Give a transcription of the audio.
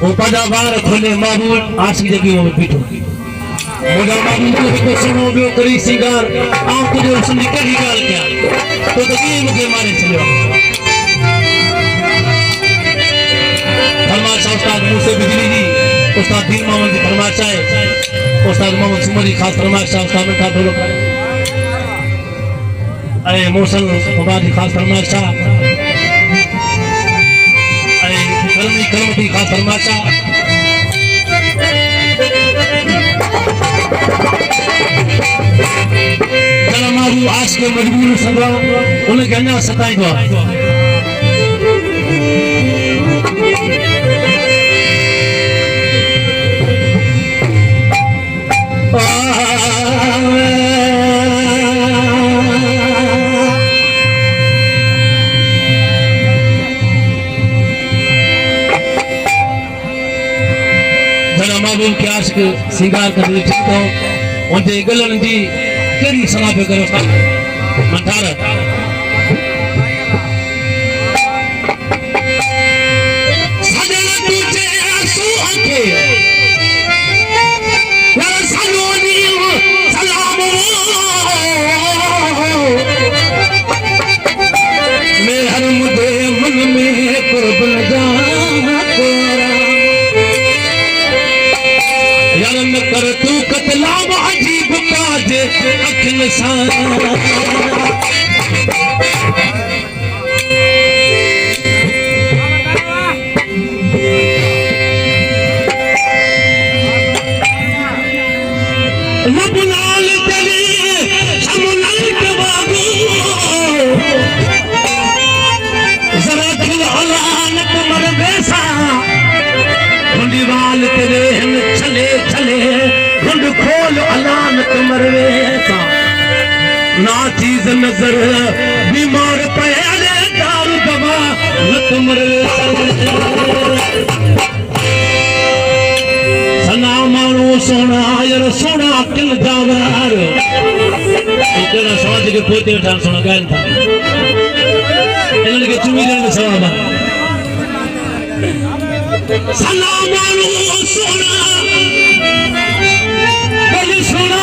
वो पदा बार खोले महबूब आशिक जगी में पीठो मोजा महबूब को सुनो बियो करी सिंगार आप तुझे सुनी कही गाल क्या तो कभी मुझे मारे चले फरमाशा उस्ताद मूसे बिजली जी उस्ताद दिल मोहम्मद जी फरमाशा है उस्ताद मोहम्मद सुमरी खास फरमाशा उस्ताद में था ढोलक अरे मोसल मुबादी खास फरमाशा कलम की खास फरमाशा चला मारू आज के मजबूर सदा उन्हें कहना सताई दो महबूब के आशिक सिंगार कर ठीक हो उनके गलन जी केरी सलाह पे करो मंठार सजन तुझे आंसू आंखे यार सलोनी सलाम मैं हर मुझे मन में कुर्बन जा न कर तू कतलाम अजीब काज अखिल सान लबनाल चले समनल के बाबू जरा दिल हलानत मर बेसा दीवाल तेरे हम चले चले रुंड खोल अलानत मरवे ना चीज नजर बीमार पहले दारू दवा लत मरवे सना मानो सोना यार सोना किल जावार तेरा समाज के पोते उठान सोना गायन था इन्होंने के चुमी देने में सवाब सलाम सोना सोना